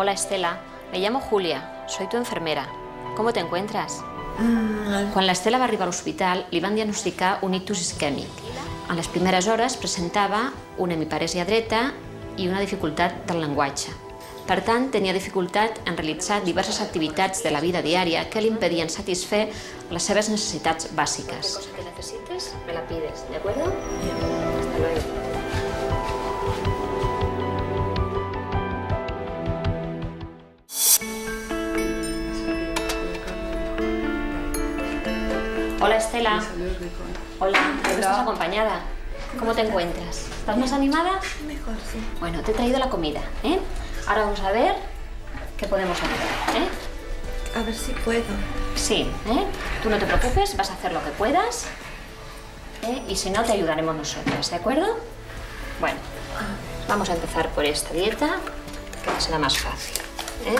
Hola Estela, me llamo Julia, soy tu enfermera. Com te encuentras? Quan l'Estela va arribar a l'hospital, li van diagnosticar un ictus isquèmic. En les primeres hores presentava una hemiparèsia dreta i una dificultat del llenguatge. Per tant, tenia dificultat en realitzar diverses activitats de la vida diària que li impedien satisfer les seves necessitats bàsiques. Cosa que necessites, me la pides, ¿de acuerdo? Hasta luego. Hola Estela. Hola, creo que estás acompañada. ¿Cómo te encuentras? ¿Estás más animada? Mejor, sí. Bueno, te he traído la comida, ¿eh? Ahora vamos a ver qué podemos hacer, ¿eh? A ver si puedo. Sí, ¿eh? Tú no te preocupes, vas a hacer lo que puedas, ¿eh? Y si no, te ayudaremos nosotras, ¿de acuerdo? Bueno, vamos a empezar por esta dieta, que será más fácil, ¿eh?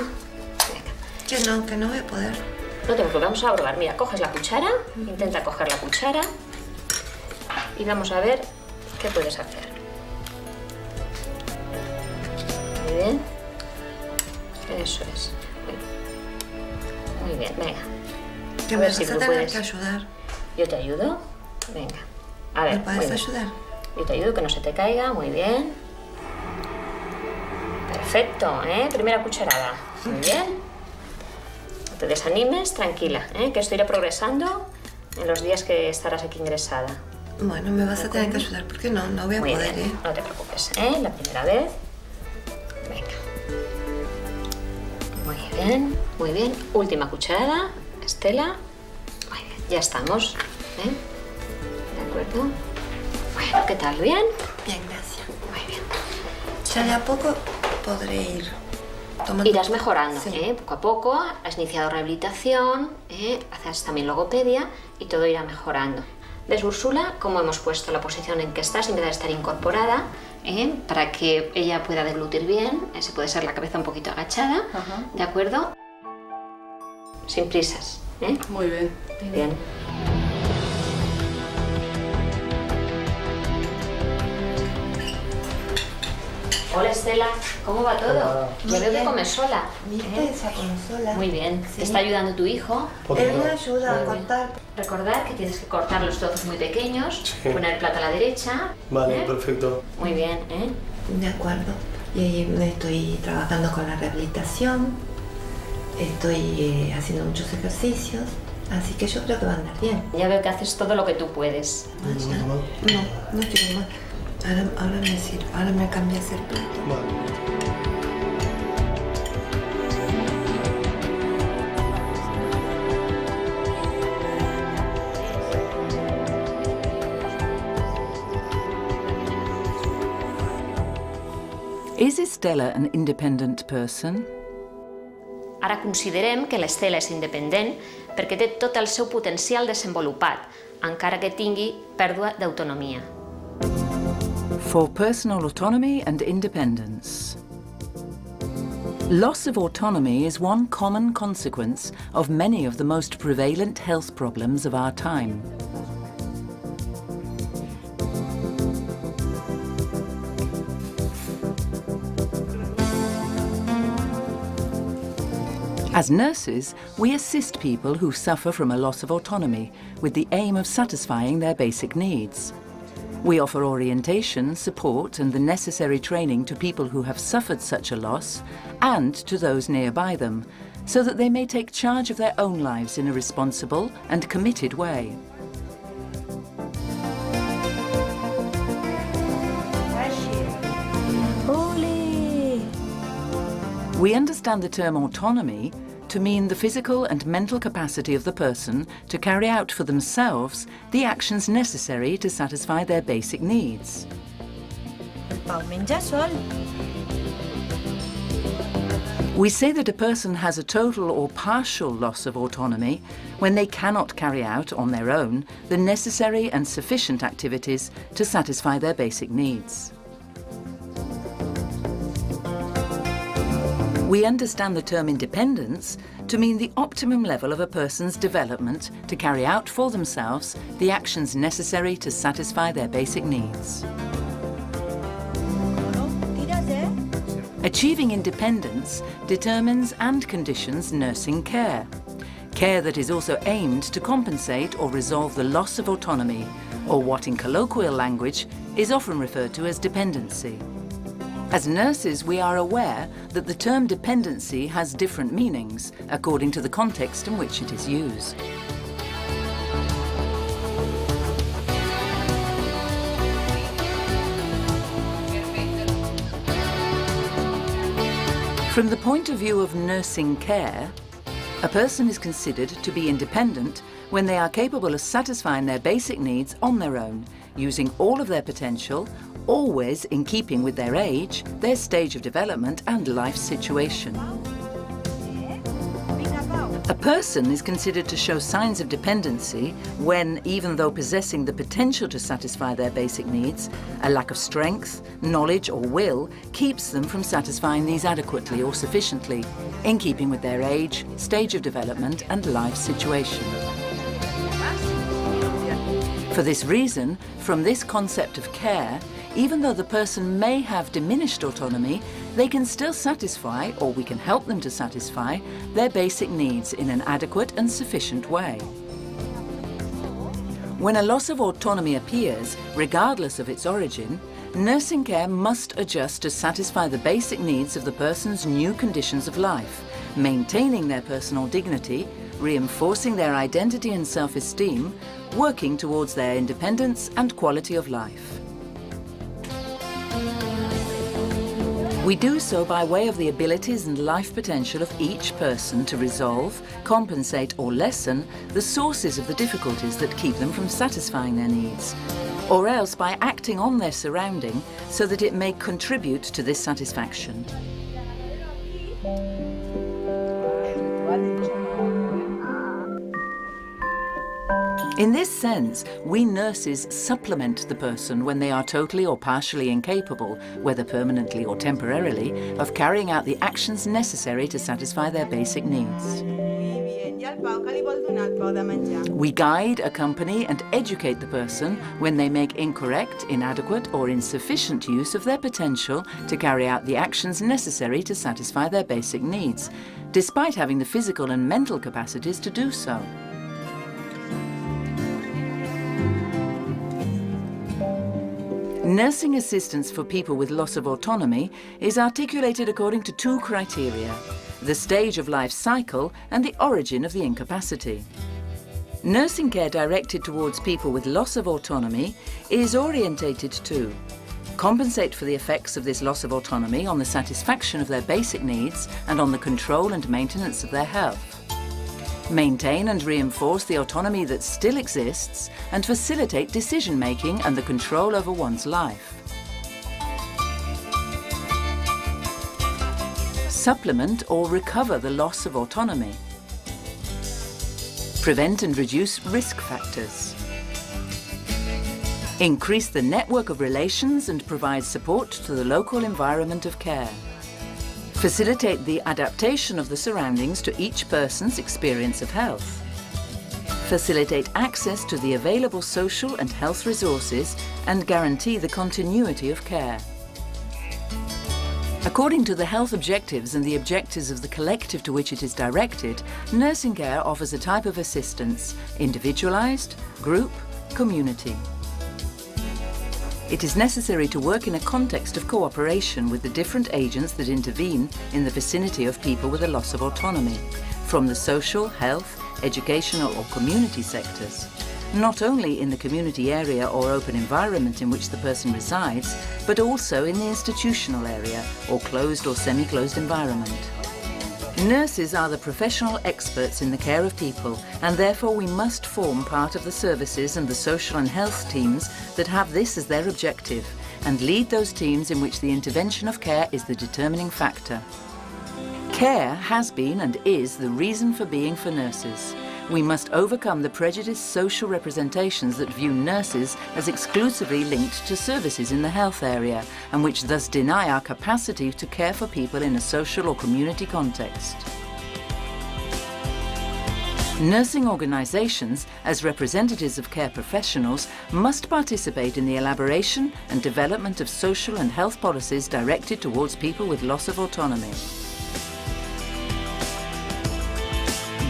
Venga. Que no voy a poder. No te preocupes, vamos a probar. Mira, coges la cuchara, intenta coger la cuchara y vamos a ver qué puedes hacer. Muy bien. Eso es. Muy bien, venga. Que me vas a tener que ayudar. Yo te ayudo. Venga. A ver. ¿Me puedes ayudar? Yo te ayudo, que no se te caiga. Muy bien. Perfecto, ¿eh? Primera cucharada. Muy bien. No te desanimes, tranquila, ¿eh? Que esto irá progresando en los días que estarás aquí ingresada. Bueno, me vas a tener que ayudar porque no voy a Muy poder, bien. ¿eh? No te preocupes, ¿eh? La primera vez. Venga. Muy bien. Última cucharada, Estela. Muy bien, ya estamos, ¿eh? ¿De acuerdo? Bueno, ¿qué tal? ¿Bien? Bien, gracias. Muy bien. Ya de a poco podré ir tomando... Irás mejorando, Sí. ¿eh? Poco a poco. Has iniciado rehabilitación, ¿eh? Haces también logopedia y todo irá mejorando. ¿Ves, Úrsula, cómo hemos puesto la posición en que estás en vez de estar incorporada? Para que ella pueda deglutir bien. Se puede ser la cabeza un poquito agachada, ¿de acuerdo? Sin prisas, ¿eh? Muy bien. Muy bien. Hola Estela, ¿cómo va todo? Hola. Ya veo que comes sola. ¿Viste? Se come sola. Muy bien. Sí. ¿Te está ayudando tu hijo? Él me ayuda a cortar. Recordad que tienes que cortar los trozos muy pequeños, Sí. poner el plato a la derecha. Vale, ¿eh? perfecto. Muy bien, ¿eh? De acuerdo. Y estoy trabajando con la rehabilitación. Estoy haciendo muchos ejercicios. Así que yo creo que va a andar bien. Ya veo que haces todo lo que tú puedes. No quiero más. Ahora me sirve. Ahora me cambias el plato. Vale. Is Estella an independent person? Ara considerem que l'Estela és independent perquè té tot el seu potencial desenvolupat, encara que tingui pèrdua d'autonomia. For personal autonomy and independence. Loss of autonomy is one common consequence of many of the most prevalent health problems of our time. As nurses, we assist people who suffer from a loss of autonomy with the aim of satisfying their basic needs. We offer orientation, support and the necessary training to people who have suffered such a loss and to those nearby them, so that they may take charge of their own lives in a responsible and committed way. We understand the term autonomy to mean the physical and mental capacity of the person to carry out for themselves the actions necessary to satisfy their basic needs. We say that a person has a total or partial loss of autonomy when they cannot carry out on their own the necessary and sufficient activities to satisfy their basic needs. We understand the term independence to mean the optimum level of a person's development to carry out for themselves the actions necessary to satisfy their basic needs. A Achieving independence determines and conditions nursing care. Care that is also aimed to compensate or resolve the loss of autonomy, or what in colloquial language is often referred to as dependency. As nurses, we are aware that the term dependency has different meanings according to the context in which it is used. From the point of view of nursing care, a person is considered to be independent when they are capable of satisfying their basic needs on their own, using all of their potential, always in keeping with their age, their stage of development and life situation. A person is considered to show signs of dependency when, even though possessing the potential to satisfy their basic needs, a lack of strength, knowledge or will keeps them from satisfying these adequately or sufficiently, in keeping with their age, stage of development and life situation. For this reason, from this concept of care, even though the person may have diminished autonomy, they can still satisfy, or we can help them to satisfy, their basic needs in an adequate and sufficient way. When a loss of autonomy appears, regardless of its origin, nursing care must adjust to satisfy the basic needs of the person's new conditions of life, maintaining their personal dignity, reinforcing their identity and self-esteem, working towards their independence and quality of life. We do so by way of the abilities and life potential of each person to resolve, compensate or lessen the sources of the difficulties that keep them from satisfying their needs, or else by acting on their surrounding so that it may contribute to this satisfaction. In this sense, we nurses supplement the person when they are totally or partially incapable, whether permanently or temporarily, of carrying out the actions necessary to satisfy their basic needs. We guide, accompany and educate the person when they make incorrect, inadequate or insufficient use of their potential to carry out the actions necessary to satisfy their basic needs, despite having the physical and mental capacities to do so. Nursing assistance for people with loss of autonomy is articulated according to two criteria: the stage of life cycle and the origin of the incapacity. Nursing care directed towards people with loss of autonomy is orientated to compensate for the effects of this loss of autonomy on the satisfaction of their basic needs and on the control and maintenance of their health, maintain and reinforce the autonomy that still exists, and facilitate decision-making and the control over one's life. Supplement or recover the loss of autonomy. Prevent and reduce risk factors. Increase the network of relations and provide support to the local environment of care. Facilitate the adaptation of the surroundings to each person's experience of health. Facilitate access to the available social and health resources and guarantee the continuity of care. According to the health objectives and the objectives of the collective to which it is directed, nursing care offers a type of assistance: individualized, group, community. It is necessary to work in a context of cooperation with the different agents that intervene in the vicinity of people with a loss of autonomy, from the social, health, educational or community sectors, not only in the community area or open environment in which the person resides, but also in the institutional area or closed or semi-closed environment. Nurses are the professional experts in the care of people, and therefore we must form part of the services and the social and health teams that have this as their objective, and lead those teams in which the intervention of care is the determining factor. Care has been and is the reason for being for nurses. We must overcome the prejudiced social representations that view nurses as exclusively linked to services in the health area, and which thus deny our capacity to care for people in a social or community context. Nursing organisations, as representatives of care professionals, must participate in the elaboration and development of social and health policies directed towards people with loss of autonomy.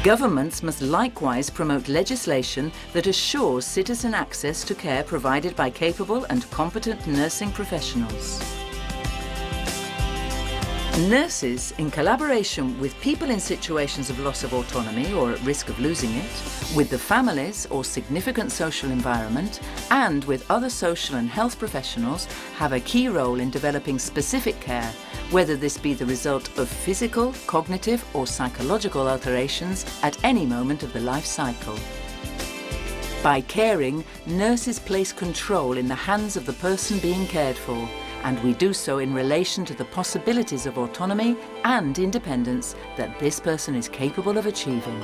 Governments must likewise promote legislation that assures citizen access to care provided by capable and competent nursing professionals. Nurses, in collaboration with people in situations of loss of autonomy or at risk of losing it, with the families or significant social environment, and with other social and health professionals, have a key role in developing specific care, whether this be the result of physical, cognitive or psychological alterations at any moment of the life cycle. By caring, nurses place control in the hands of the person being cared for, and we do so in relation to the possibilities of autonomy and independence that this person is capable of achieving.